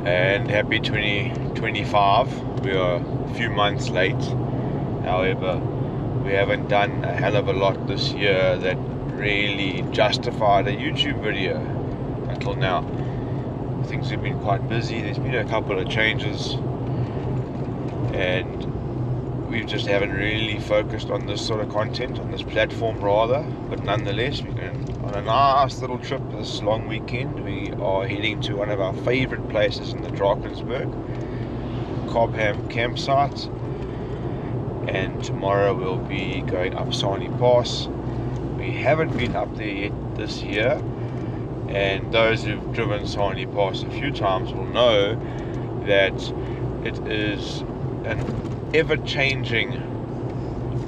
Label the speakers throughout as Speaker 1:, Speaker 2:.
Speaker 1: and happy 2025. We are a few months late. However, we haven't done a hell of a lot this year that really justified a YouTube video until now. Things have been quite busy. There's been a couple of changes, and we just haven't really focused on this sort of content, on this platform rather. But nonetheless, we're going on a nice little trip this long weekend. We are heading to one of our favourite places in the Drakensberg, Cobham campsite, and tomorrow we'll be going up Sani Pass. We haven't been up there yet this year, and those who've driven Sani Pass a few times will know that it is an ever-changing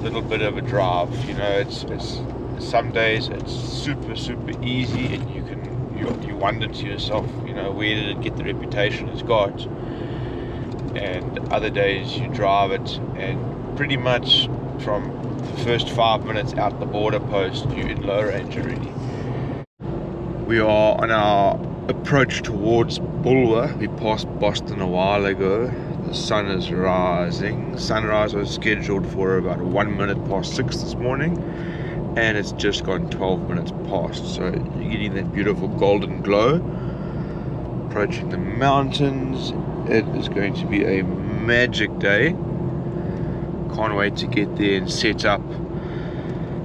Speaker 1: little bit of a drive. You know, it's some days it's super easy, and you wonder to yourself, you know, where did it get the reputation it's got? And other days you drive it, and pretty much from the first 5 minutes out the border post, you're in low range already. We are on our approach towards Bulwer. We passed Boston a while ago. The sun is rising. Sunrise was scheduled for about 1 minute past 6 this morning, and it's just gone 12 minutes past. So you're getting that beautiful golden glow. Approaching the mountains. It is going to be a magic day. Can't wait to get there and set up.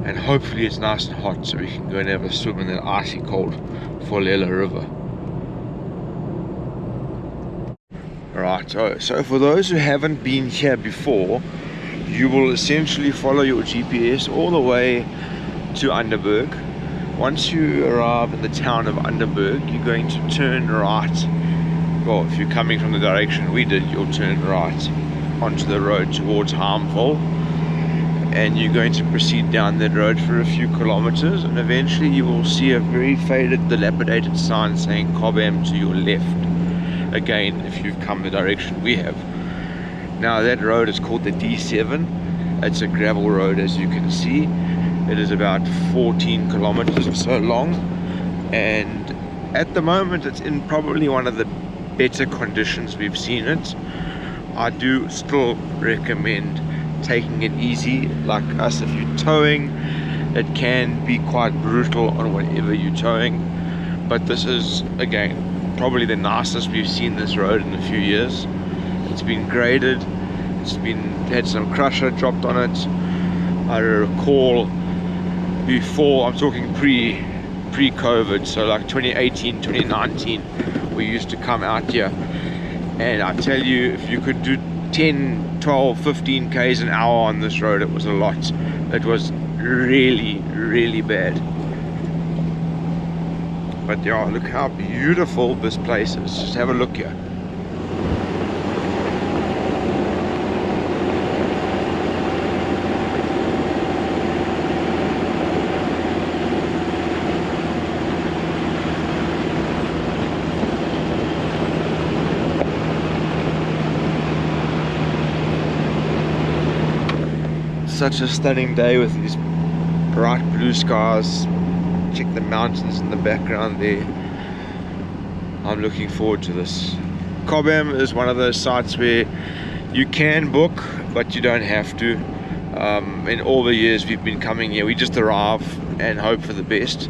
Speaker 1: And hopefully it's nice and hot so we can go and have a swim in that icy cold Follela River. Right, so for those who haven't been here before, you will essentially follow your GPS all the way to Underberg. Once you arrive in the town of Underberg, you're going to turn right. Well, if you're coming from the direction we did, you'll turn right onto the road towards Harmful, and you're going to proceed down that road for a few kilometers, and eventually you will see a very faded, dilapidated sign saying Cobham to your left. Again, if you've come the direction we have. Now that road is called the D7. It's a gravel road, as you can see. It is about 14 kilometers or so long, and at the moment it's in probably one of the better conditions we've seen it. I do still recommend taking it easy. Like us, if you're towing, it can be quite brutal on whatever you're towing, but this is, again, probably the nicest we've seen this road in a few years. It's been graded, it's had some crusher dropped on it. I recall before, I'm talking pre-COVID, so like 2018, 2019, we used to come out here, and I tell you, if you could do 10, 12, 15 k's an hour on this road, it was a lot. It was really bad. But yeah, look how beautiful this place is. Just have a look here. Such a stunning day with these bright blue skies. Check the mountains in the background there. I'm looking forward to this. Cobham is one of those sites where you can book, but you don't have to. In all the years we've been coming here, we just arrive and hope for the best.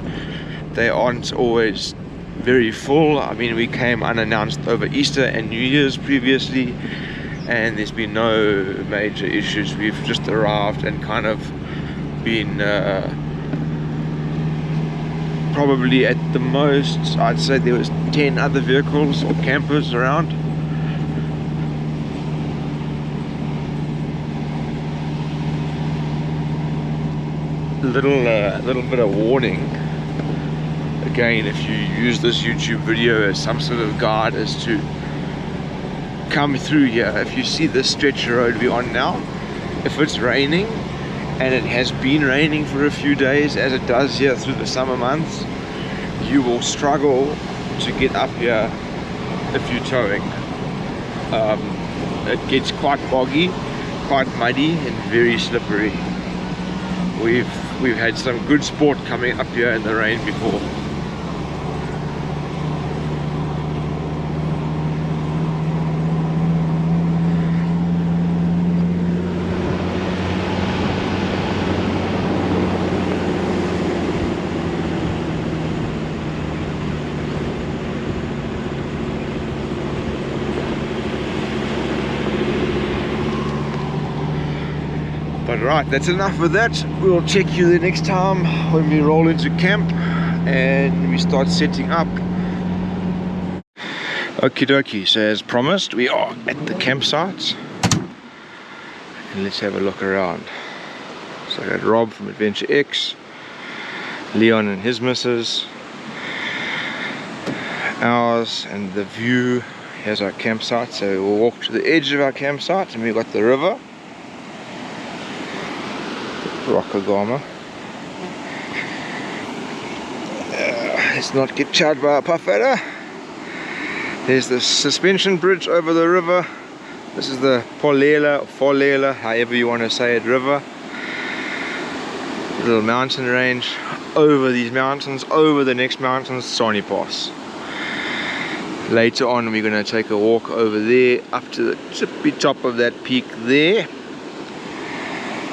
Speaker 1: They aren't always very full. I mean, we came unannounced over Easter and New Year's previously, and there's been no major issues. We've just arrived and kind of been probably at the most, I'd say there was 10 other vehicles or campers around. Little bit of warning. Again, if you use this YouTube video as some sort of guide as to come through here, if you see this stretch of road we're on now, if it's raining, and it has been raining for a few days, as it does here through the summer months, you will struggle to get up here if you're towing. It gets quite boggy, quite muddy, and very slippery. We've had some good sport coming up here in the rain before. But right, that's enough of that. We'll check you the next time when we roll into camp and we start setting up. Okie dokie, so as promised, we are at the campsite. And let's have a look around. So I got Rob from Adventure X, Leon and his missus, ours, and the view. Here's our campsite. So we'll walk to the edge of our campsite and we've got the river. Rockagama. Let's not get charged by a puffadder. There's the suspension bridge over the river. This is the Folela, however you want to say it, river. Little mountain range. Over these mountains, over the next mountains, Sani Pass. Later on we're going to take a walk over there, up to the tippy top of that peak there.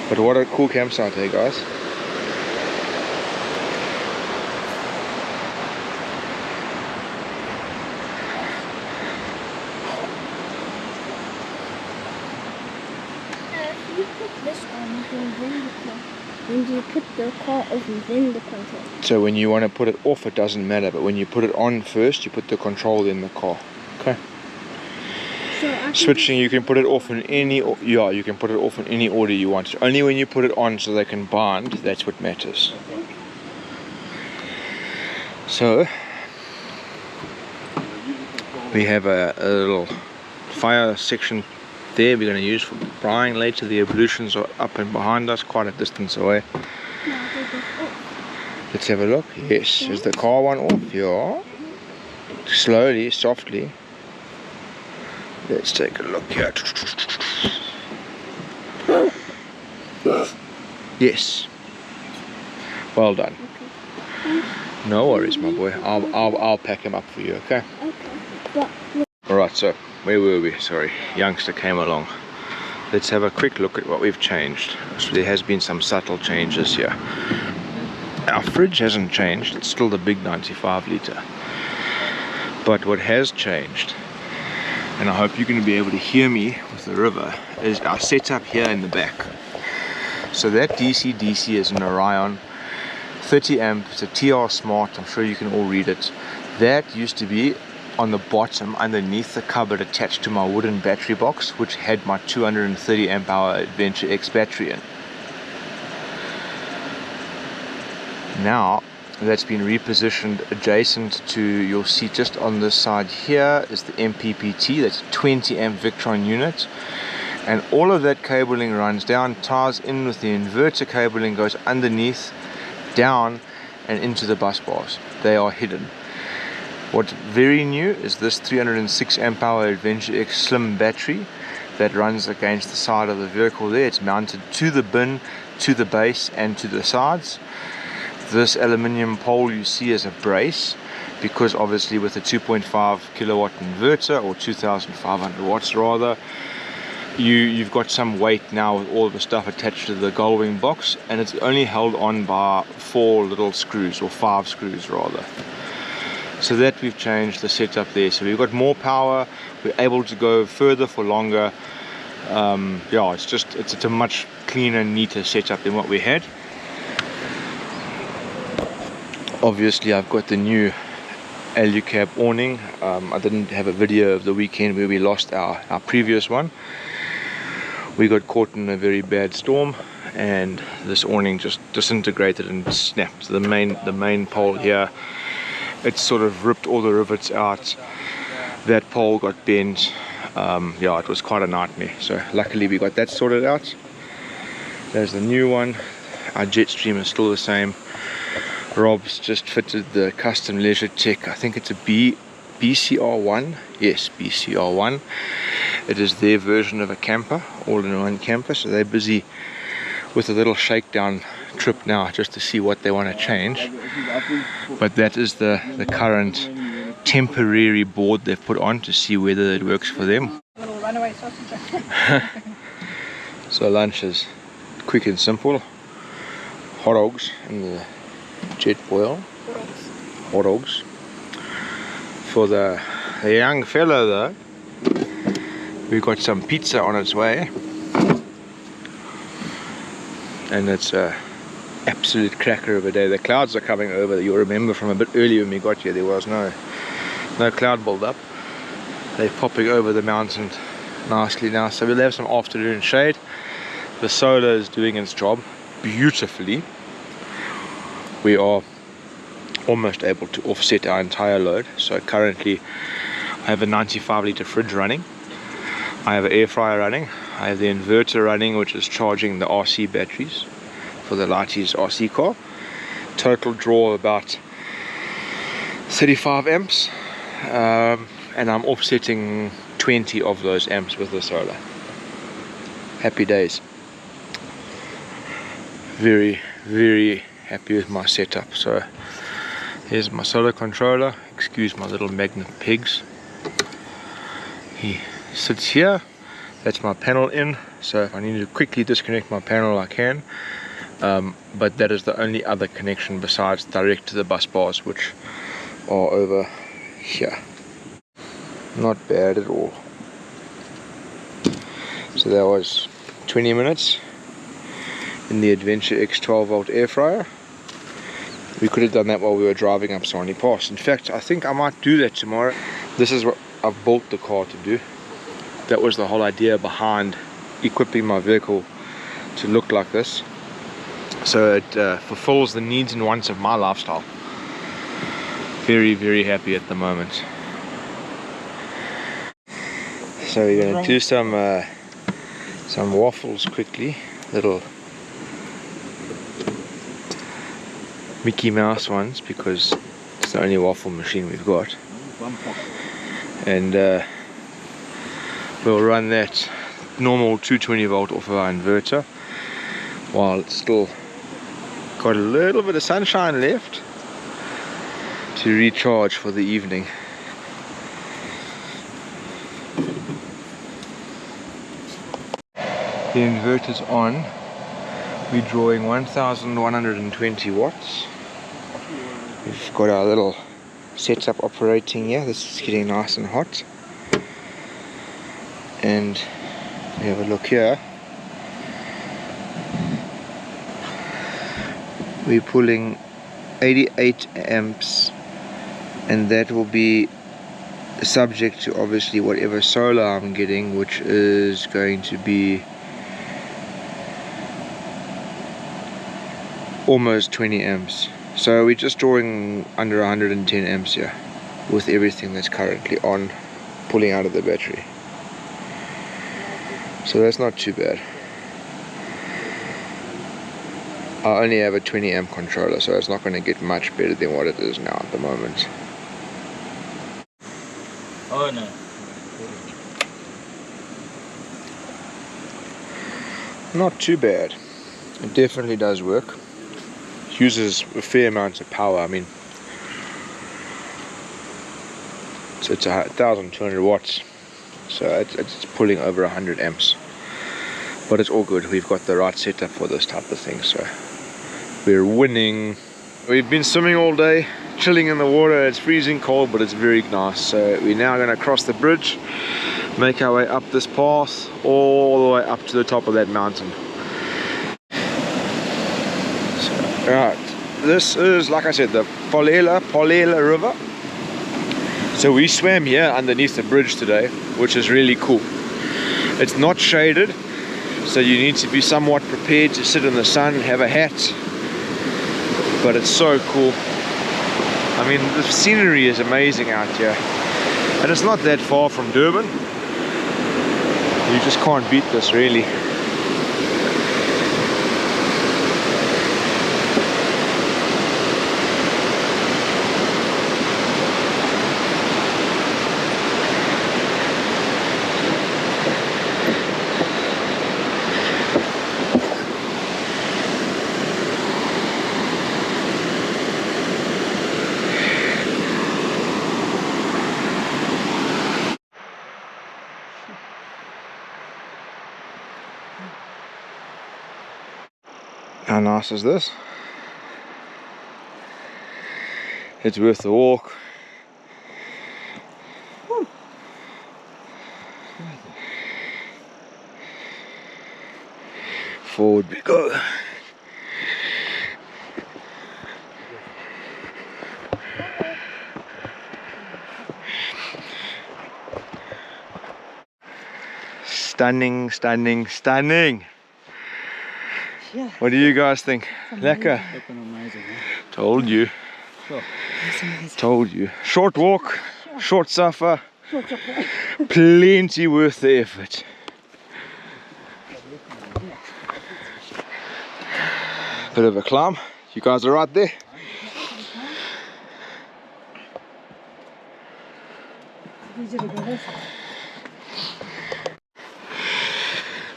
Speaker 1: But what a cool campsite, hey guys.
Speaker 2: When do you put the car off and then the control?
Speaker 1: So when you want to put it off, it doesn't matter, but when you put it on first, you put the control in the car. Okay. So switching, you can put it off in any, you can put it off in any order you want. Only when you put it on so they can bind, that's what matters. So we have a little fire section there we're going to use for frying later. The ablutions are up and behind us, quite a distance away. Let's have a look. Yes, is the car one off? Yeah. Slowly, softly. Let's take a look here. Yes. Well done. No worries, my boy. I'll pack him up for you. Okay.
Speaker 2: Okay.
Speaker 1: All right. So where were we? Sorry, youngster came along. Let's have a quick look at what we've changed. So there has been some subtle changes here. Our fridge hasn't changed. It's still the big 95 litre. But what has changed, and I hope you're going to be able to hear me with the river, is our setup here in the back. So that DC is an Orion 30 amp. It's a TR Smart. I'm sure you can all read it. That used to be on the bottom underneath the cupboard attached to my wooden battery box, which had my 230 amp hour Adventure X battery in. Now that's been repositioned adjacent to, you'll see just on this side here is the MPPT. That's a 20 amp Victron unit, and all of that cabling runs down, ties in with the inverter cabling, goes underneath, down and into the bus bars. They are hidden. What's very new is this 306 amp hour Adventure X slim battery that runs against the side of the vehicle there. It's mounted to the bin, to the base and to the sides. This aluminium pole you see as a brace, because obviously with a 2.5 kilowatt inverter, or 2500 watts rather, you've got some weight now with all the stuff attached to the gullwing box, and it's only held on by 4 little screws, or 5 screws rather. So that we've changed the setup there. So we've got more power, we're able to go further for longer. Yeah, it's a much cleaner, neater setup than what we had. Obviously I've got the new Alucab awning. I didn't have a video of the weekend where we lost our previous one. We got caught in a very bad storm and this awning just disintegrated and snapped. The main pole here, it sort of ripped all the rivets out. That pole got bent. Yeah, it was quite a nightmare. So luckily we got that sorted out. There's the new one. Our jet stream is still the same. Rob's just fitted the custom Leisure Tech. I think it's a BCR1. Yes, BCR1. It is their version of a camper, all-in-one camper. So they're busy with a little shakedown trip now just to see what they want to change. But that is the current temporary board they've put on to see whether it works for them.
Speaker 2: Little runaway sausage.
Speaker 1: So lunch is quick and simple. Hot dogs in the jet boil. Hot dogs. For the young fella though, we've got some pizza on its way. and it's a absolute cracker of a day. The clouds are coming over. You'll remember from a bit earlier when we got here, there was no cloud build-up. They're popping over the mountain nicely now, so we'll have some afternoon shade. The solar is doing its job beautifully. We are almost able to offset our entire load. So currently I have a 95 litre fridge running, I have an air fryer running, I have the inverter running, which is charging the RC batteries for the Lighties RC car. Total draw about 35 amps, and I'm offsetting 20 of those amps with the solar. Happy days. Very, very happy with my setup. So here's my solar controller. Excuse my little magnet pigs. He sits here. That's my panel in. So if I need to quickly disconnect my panel, I can. But that is the only other connection besides direct to the bus bars, which are over here. Not bad at all. So that was 20 minutes in the Adventure X 12 volt air fryer. We could have done that while we were driving up Sani Pass. In fact, I think I might do that tomorrow. This is what I've built the car to do. That was the whole idea behind equipping my vehicle to look like this. So it fulfills the needs and wants of my lifestyle. Very, very happy at the moment. So we're going to do some waffles quickly. Little Mickey Mouse ones, because it's the only waffle machine we've got. And we'll run that normal 220 volt off of our inverter while it's still got a little bit of sunshine left to recharge for the evening. The inverter's on. We're drawing 1120 watts. We've got our little setup operating here. This is getting nice and hot. And we have a look here. We're pulling 88 amps, and that will be subject to obviously whatever solar I'm getting, which is going to be almost 20 amps. So we're just drawing under 110 amps here with everything that's currently on, pulling out of the battery. So that's not too bad. I only have a 20 amp controller, so it's not going to get much better than what it is now at the moment.
Speaker 3: Oh no.
Speaker 1: Not too bad. It definitely does work. It uses a fair amount of power. I mean, so it's 1200 watts, so it's pulling over 100 amps. But it's all good. We've got the right setup for this type of thing, so we're winning. We've been swimming all day, chilling in the water. It's freezing cold, but it's very nice. So we're now going to cross the bridge, make our way up this path all the way up to the top of that mountain. So, right, this is, like I said, the Polela River. So we swam here underneath the bridge today, which is really cool. It's not shaded, so you need to be somewhat prepared to sit in the sun, have a hat, but it's so cool. I mean, the scenery is amazing out here, and it's not that far from Durban. You just can't beat this, really. How nice is this? It's worth the walk. Forward we go. Stunning, stunning, stunning.
Speaker 3: Yeah.
Speaker 1: What do you guys think? Lekker.
Speaker 3: Amazing, huh?
Speaker 1: Told you.
Speaker 3: Sure. That's amazing.
Speaker 1: Told you. Short walk, short suffer,
Speaker 2: Short chocolate.
Speaker 1: plenty worth the effort. Bit of a climb. You guys are right there.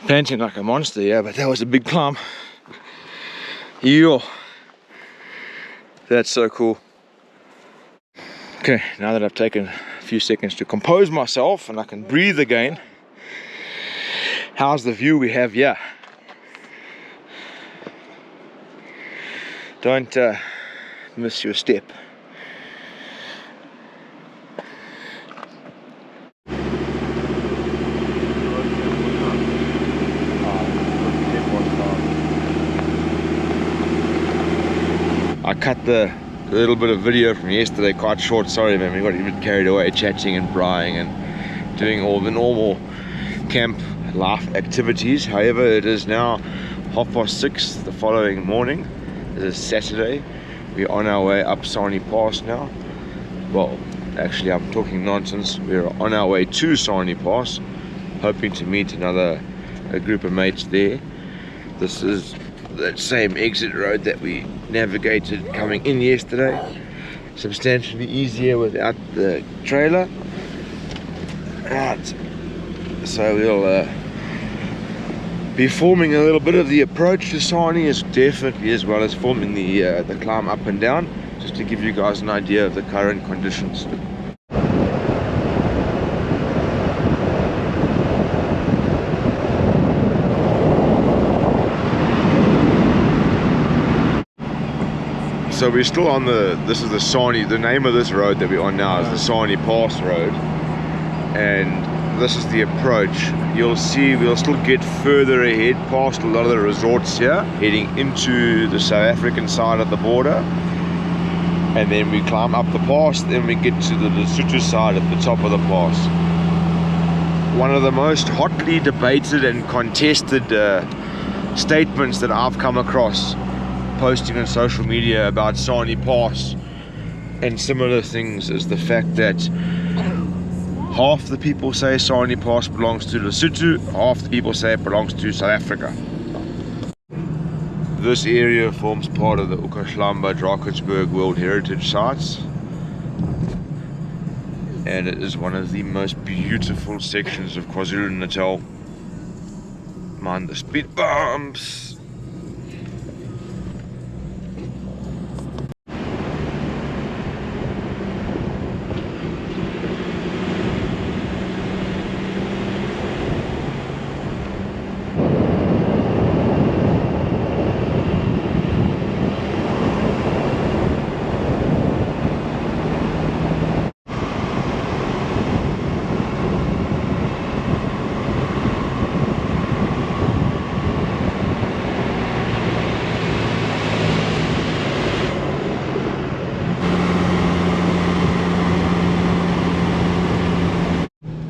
Speaker 1: Panting like a monster, yeah, but that was a big climb. Yo. That's so cool. Okay, now that I've taken a few seconds to compose myself and I can breathe again, how's the view we have here? Don't miss your step. I cut the little bit of video from yesterday quite short, sorry man, we got a bit carried away chatting and braaiing and doing all the normal camp life activities. However, it is now 6:30 the following morning. It is Saturday. We're on our way up Sani Pass now. Well, actually I'm talking nonsense. We're on our way to Sani Pass, hoping to meet a group of mates there. This is that same exit road that we navigated coming in yesterday. Substantially easier without the trailer. Right, so we'll be forming a little bit of the approach to Sani, as definitely, as well as forming the climb up and down, just to give you guys an idea of the current conditions. So we're still on this is the Sani, the name of this road that we're on now is the Sani Pass road, and this is the approach. You'll see we'll still get further ahead past a lot of the resorts here, heading into the South African side of the border, and then we climb up the pass, then we get to the Lesotho side at the top of the pass. One of the most hotly debated and contested statements that I've come across posting on social media about Sani Pass and similar things is the fact that half the people say Sani Pass belongs to Lesotho, half the people say it belongs to South Africa. This area forms part of the Drakensberg World Heritage Sites, and it is one of the most beautiful sections of KwaZulu-Natal. Mind the speed bumps.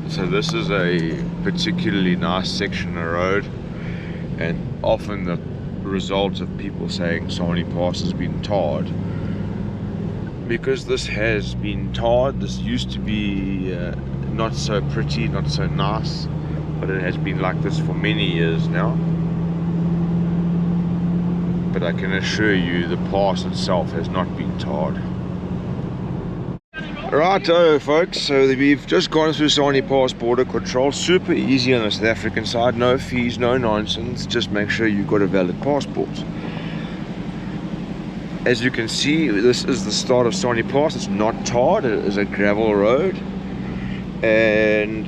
Speaker 1: So this is a particularly nice section of road, and often the result of people saying Sani Pass has been tarred, because this has been tarred. This used to be not so pretty, not so nice, but it has been like this for many years now. But I can assure you the pass itself has not been tarred. Righto folks, so we've just gone through Sani Pass border control. Super easy on the South African side, no fees, no nonsense, just make sure you've got a valid passport. As you can see, this is the start of Sani Pass. It's not tarred, it is a gravel road, and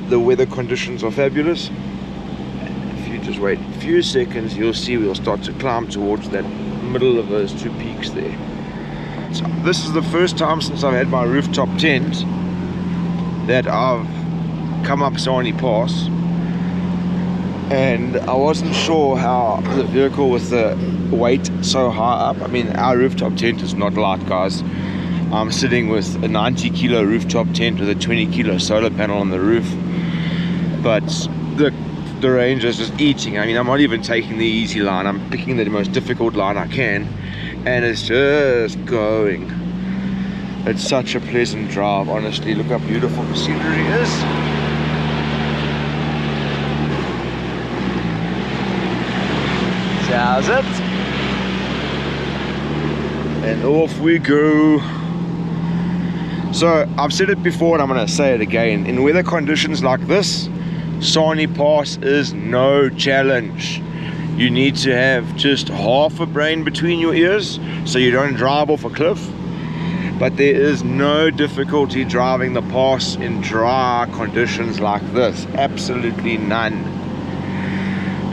Speaker 1: the weather conditions are fabulous. If you just wait a few seconds, you'll see we'll start to climb towards that middle of those two peaks there. So this is the first time since I've had my rooftop tent that I've come up Sani Pass, and I wasn't sure how the vehicle with the weight so high up. I mean, our rooftop tent is not light, guys. I'm sitting with a 90 kilo rooftop tent with a 20 kilo solar panel on the roof, but the rangers just eating. I mean, I'm not even taking the easy line, I'm picking the most difficult line I can, and it's just going. It's such a pleasant drive, honestly. Look how beautiful the scenery is. How's it? And off we go. So I've said it before and I'm going to say it again. In weather conditions like this, Sani Pass is no challenge. You need to have just half a brain between your ears so you don't drive off a cliff. But there is no difficulty driving the pass in dry conditions like this. Absolutely none.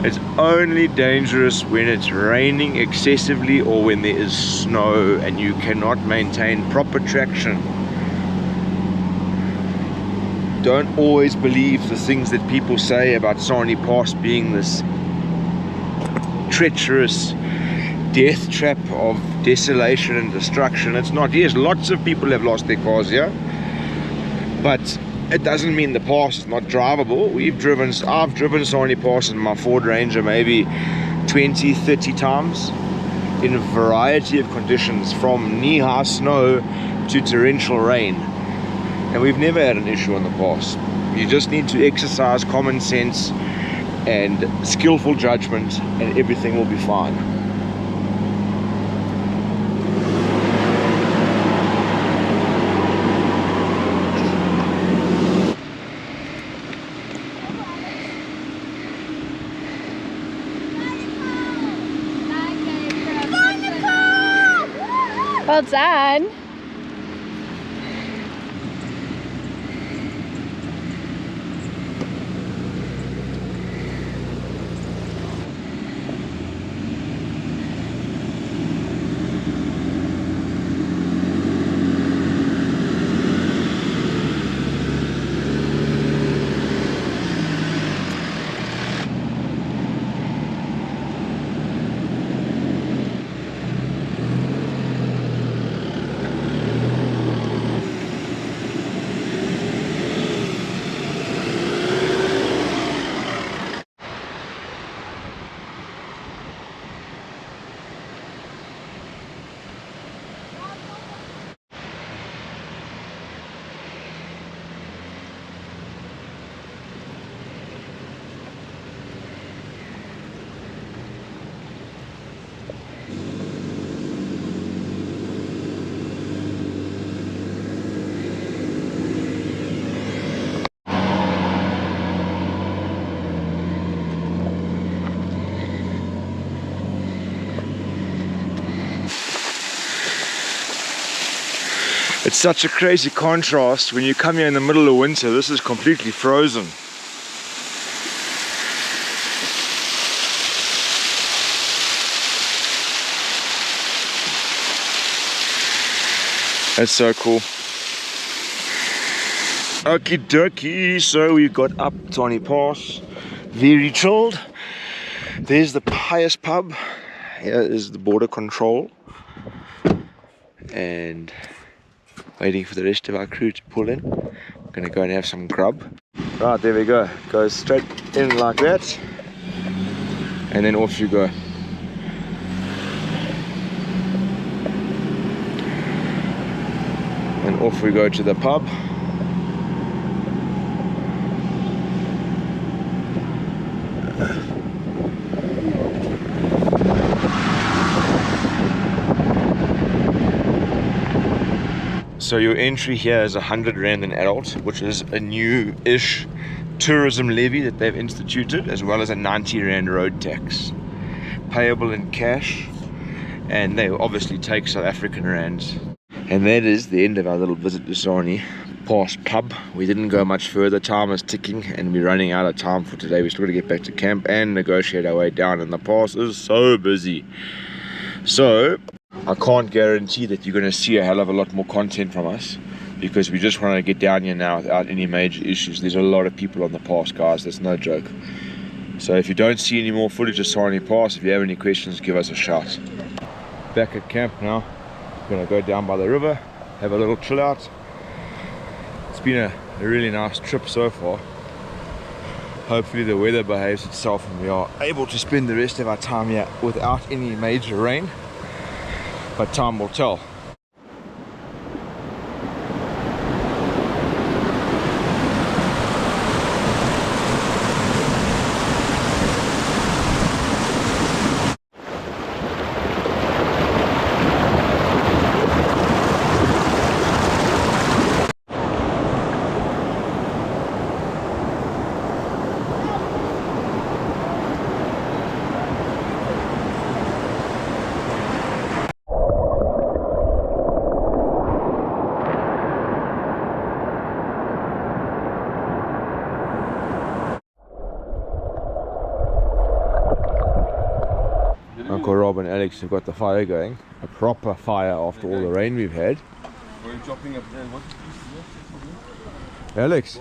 Speaker 1: It's only dangerous when it's raining excessively or when there is snow and you cannot maintain proper traction. Don't always believe the things that people say about Sani Pass being this treacherous death trap of desolation and destruction. It's not. Yes, lots of people have lost their cars here, but it doesn't mean the pass is not drivable. I've driven Sani Pass in my Ford Ranger maybe 20-30 times in a variety of conditions, from knee-high snow to torrential rain, and we've never had an issue on the pass. You just need to exercise common sense and skillful judgment and everything will be fine.
Speaker 2: Well done.
Speaker 1: It's such a crazy contrast when you come here in the middle of winter. This is completely frozen. That's so cool. Okie dokie, so we got up Sani Pass, very chilled. There's the Pious pub. Here is the border control. And waiting for the rest of our crew to pull in. We're gonna go and have some grub. Right, there we go. Goes straight in like that. And then off you go. And off we go to the pub. So your entry here is 100 Rand an adult, which is a new-ish tourism levy that they've instituted, as well as a 90 Rand road tax. Payable in cash, and they obviously take South African rands. And that is the end of our little visit to Sani Pass pub. We didn't go much further, time is ticking, and we're running out of time for today. We're still got to get back to camp and negotiate our way down, and the pass is so busy. So I can't guarantee that you're going to see a hell of a lot more content from us, because we just want to get down here now without any major issues. There's a lot of people on the pass, guys, that's no joke. So if you don't see any more footage of Sani Pass, if you have any questions, give us a shout. Back at camp now. We're going to go down by the river, have a little chill out. It's been a really nice trip so far. Hopefully the weather behaves itself and we are able to spend the rest of our time here without any major rain, but time will tell. Uncle Rob and Alex have got the fire going, a proper fire after all the rain we've had. Alex,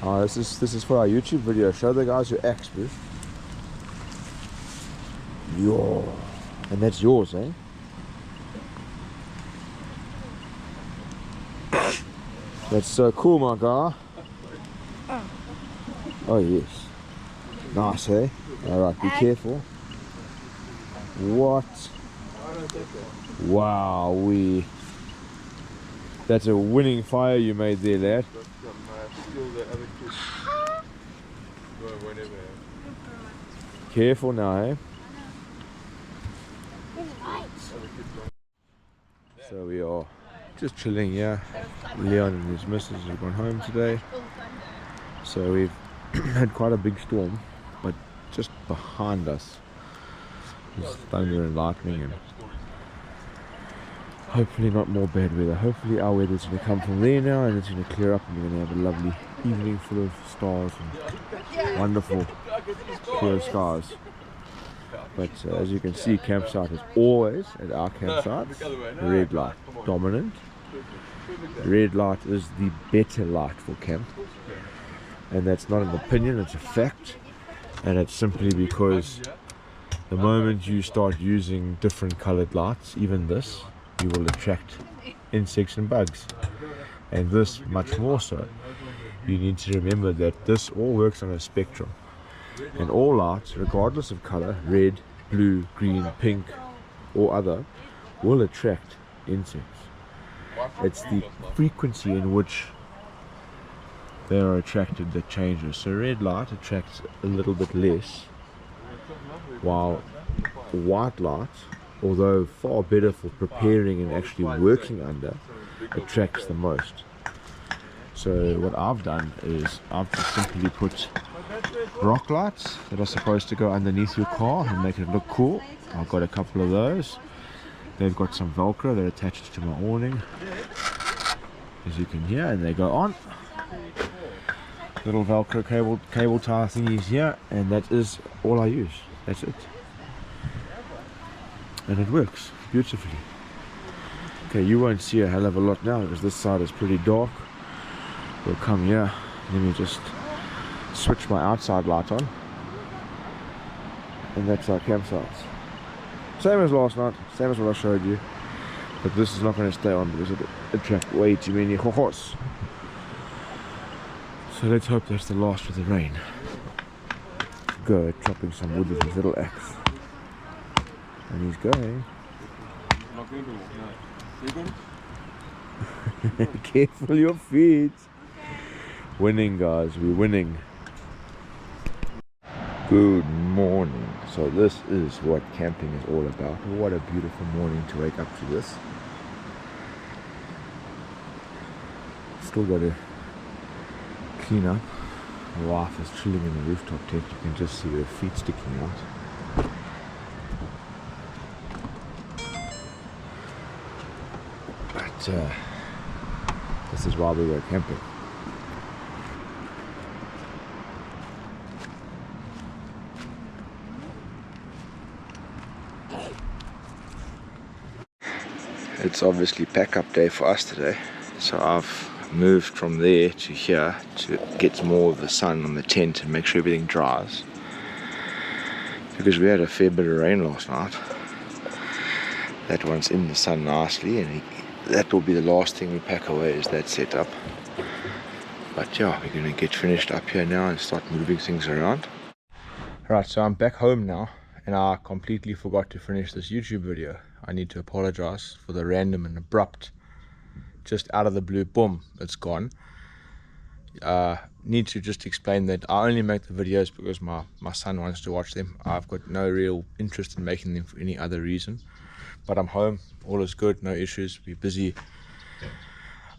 Speaker 1: oh, this is for our YouTube video. Show the guys your axe, bro. Yo, and that's yours, eh? That's so cool, my guy. Oh yes, nice, eh? All right, be careful. What? Wow, that's a winning fire you made there, lad. Careful now, eh? So we are just chilling here. Leon and his missus have gone home today. So we've had quite a big storm, but just behind us there's thunder and lightning, and hopefully not more bad weather. Hopefully our weather's going to come from there now and it's going to clear up and we're going to have a lovely evening full of stars and wonderful clear skies. But as you can see, campsite is always, at our campsite, red light dominant. Red light is the better light for camp, and that's not an opinion, it's a fact. And it's simply because the moment you start using different colored lights, even this, you will attract insects and bugs, and this much more so. You need to remember that this all works on a spectrum, and all lights, regardless of color, red, blue, green, pink or other, will attract insects. It's the frequency in which they are attracted that changes. So red light attracts a little bit less, while white light, although far better for preparing and actually working under, attracts the most. So what I've done is I've just simply put rock lights that are supposed to go underneath your car and make it look cool. I've got a couple of those. They've got some Velcro that attaches to my awning, as you can hear, and they go on. Little Velcro cable tie thingies here, and that is all I use. That's it. And it works beautifully. Okay, you won't see a hell of a lot now because this side is pretty dark. We'll come here. Let me just switch my outside light on, and that's our campsite. Same as last night, same as what I showed you, but this is not going to stay on because it attracts way too many ho-hos. So let's hope that's the last of the rain. Go chopping some wood with his little axe, and he's going. Careful your feet. Winning, guys, we're winning. Good morning. So this is what camping is all about. What a beautiful morning to wake up to this. Still got to clean up. My wife is chilling in the rooftop tent. You can just see her feet sticking out. But this is why we go camping. It's obviously pack up day for us today, so I've moved from there to here to get more of the sun on the tent and make sure everything dries, because we had a fair bit of rain last night. That one's in the sun nicely, and that will be the last thing we pack away, is that setup. But yeah, we're gonna get finished up here now and start moving things around. Right, so I'm back home now, and I completely forgot to finish this YouTube video. I need to apologize for the random and abrupt, just out of the blue, boom, it's gone. Need to just explain that I only make the videos because my son wants to watch them. I've got no real interest in making them for any other reason. But I'm home, all is good, no issues. We're busy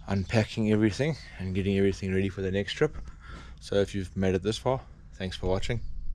Speaker 1: unpacking everything and getting everything ready for the next trip. So if you've made it this far, thanks for watching.